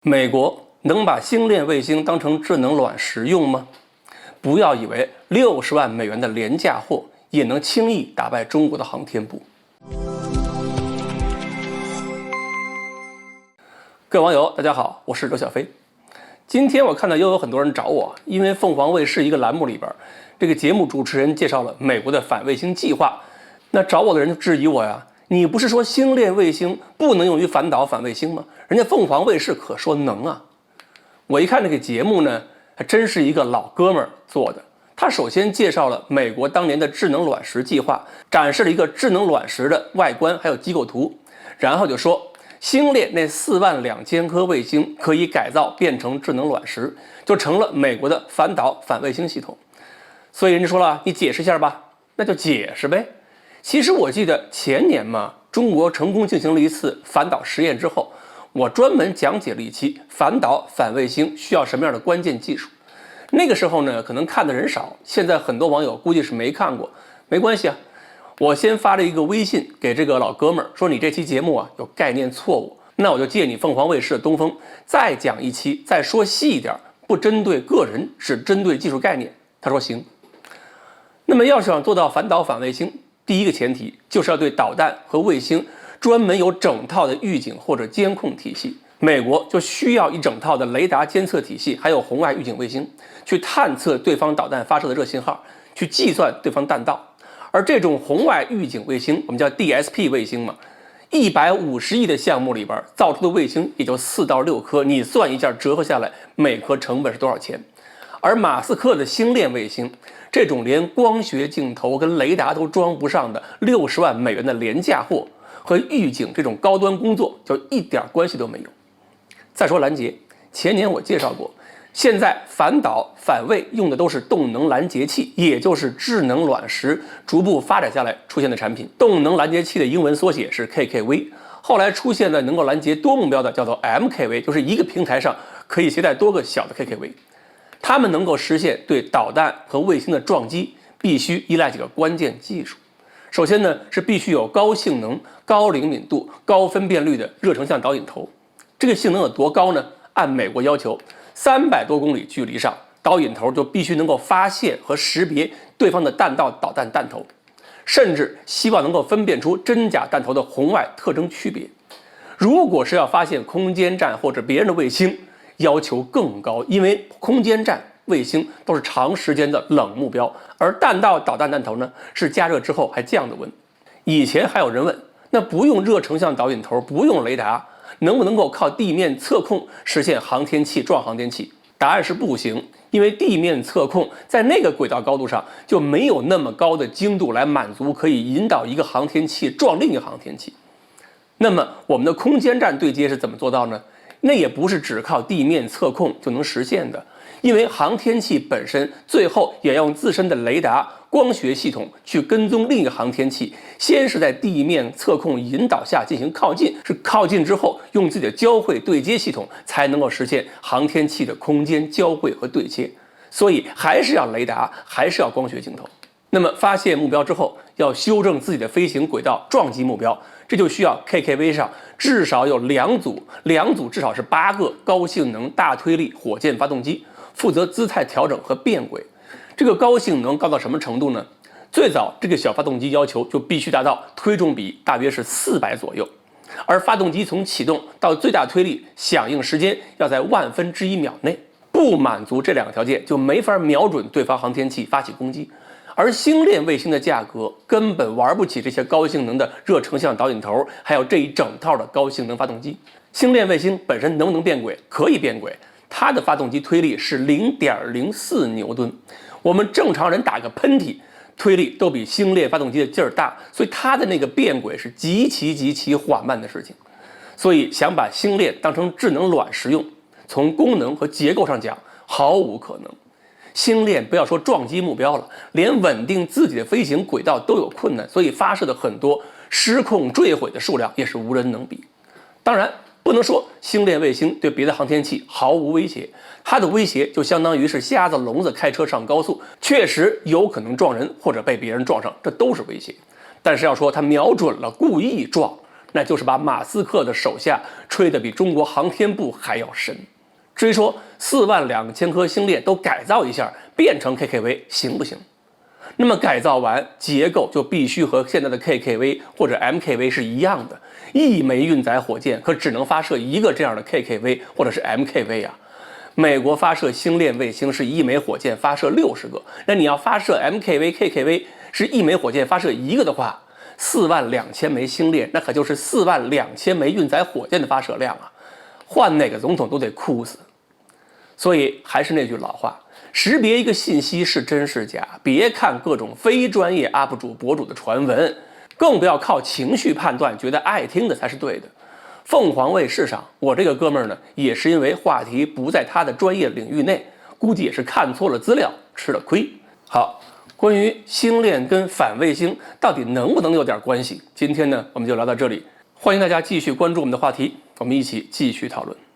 美国能把星链卫星当成智能卵石用吗？不要以为60万美元的廉价货也能轻易打败中国的航天部。各位网友，大家好，我是刘小飞。今天我看到又有很多人找我，因为凤凰卫视一个栏目里边，这个节目主持人介绍了美国的反卫星计划，那找我的人就质疑我呀。你不是说星链卫星不能用于反导反卫星吗？人家凤凰卫视可说能啊！我一看这个节目呢，还真是一个老哥们儿做的。他首先介绍了美国当年的智能卵石计划，展示了一个智能卵石的外观还有机构图，然后就说星链那42000颗卫星可以改造变成智能卵石，就成了美国的反导反卫星系统。所以人家说了，你解释一下吧，那就解释呗。其实我记得前年嘛，中国成功进行了一次反导实验之后，我专门讲解了一期反导反卫星需要什么样的关键技术。那个时候呢，可能看的人少，现在很多网友估计是没看过，没关系啊。我先发了一个微信给这个老哥们儿，说你这期节目啊有概念错误，那我就借你凤凰卫视的东风再讲一期，再说细一点，不针对个人，是针对技术概念。他说行。那么要想做到反导反卫星，第一个前提就是要对导弹和卫星专门有整套的预警或者监控体系。美国就需要一整套的雷达监测体系，还有红外预警卫星，去探测对方导弹发射的热信号，去计算对方弹道。而这种红外预警卫星，我们叫 DSP 卫星嘛，150亿的项目里边造出的卫星也就4到6颗，你算一下折合下来每颗成本是多少钱？而马斯克的星链卫星，这种连光学镜头跟雷达都装不上的60万美元的廉价货，和预警这种高端工作就一点关系都没有。再说拦截，前年我介绍过，现在反导反卫用的都是动能拦截器，也就是智能卵石逐步发展下来出现的产品。动能拦截器的英文缩写是 KKV， 后来出现了能够拦截多目标的叫做 MKV， 就是一个平台上可以携带多个小的 KKV。它们能够实现对导弹和卫星的撞击，必须依赖几个关键技术。首先呢，是必须有高性能、高灵敏度、高分辨率的热成像导引头。这个性能有多高呢？按美国要求，300多公里距离上，导引头就必须能够发现和识别对方的弹道导弹弹头，甚至希望能够分辨出真假弹头的红外特征区别。如果是要发现空间站或者别人的卫星，要求更高，因为空间站、卫星都是长时间的冷目标，而弹道导弹弹头呢是加热之后还降的温。以前还有人问，那不用热成像导引头，不用雷达，能不能够靠地面测控实现航天器撞航天器？答案是不行，因为地面测控在那个轨道高度上就没有那么高的精度来满足可以引导一个航天器撞另一个航天器。那么我们的空间站对接是怎么做到呢？那也不是只靠地面测控就能实现的，因为航天器本身最后也要用自身的雷达、光学系统去跟踪另一个航天器，先是在地面测控引导下进行靠近，是靠近之后用自己的交会对接系统才能够实现航天器的空间交会和对接，所以还是要雷达，还是要光学镜头。那么发现目标之后，要修正自己的飞行轨道，撞击目标，这就需要 KKV 上至少有两组至少是8个高性能大推力火箭发动机，负责姿态调整和变轨。这个高性能高到什么程度呢？最早这个小发动机要求就必须达到推重比大约是400左右，而发动机从启动到最大推力响应时间要在1/1000秒内，不满足这2个条件就没法瞄准对方航天器发起攻击。而星链卫星的价格根本玩不起这些高性能的热成像导引头，还有这一整套的高性能发动机。星链卫星本身能不能变轨？可以变轨，它的发动机推力是0.04牛顿。我们正常人打个喷嚏，推力都比星链发动机的劲儿大，所以它的那个变轨是极其缓慢的事情。所以想把星链当成智能卵石用，从功能和结构上讲毫无可能。星链不要说撞击目标了，连稳定自己的飞行轨道都有困难，所以发射的很多失控坠毁的数量也是无人能比。当然不能说星链卫星对别的航天器毫无威胁，它的威胁就相当于是瞎子聋子开车上高速，确实有可能撞人或者被别人撞上，这都是威胁。但是要说它瞄准了故意撞，那就是把马斯克的手下吹得比中国航天部还要深。至于说42000颗星链都改造一下变成 KKV 行不行？那么改造完结构就必须和现在的 KKV 或者 MKV 是一样的，一枚运载火箭可只能发射一个这样的 KKV 或者是 MKV 啊。美国发射星链卫星是一枚火箭发射60个，那你要发射 MKV、KKV 是一枚火箭发射一个的话，42000枚星链，那可就是42000枚运载火箭的发射量啊！换哪个总统都得哭死。所以还是那句老话，识别一个信息是真是假，别看各种非专业 UP 主博主的传闻，更不要靠情绪判断，觉得爱听的才是对的。凤凰卫视上，我这个哥们儿呢，也是因为话题不在他的专业领域内，估计也是看错了资料，吃了亏。好，关于星链跟反卫星到底能不能有点关系，今天呢我们就聊到这里，欢迎大家继续关注我们的话题，我们一起继续讨论。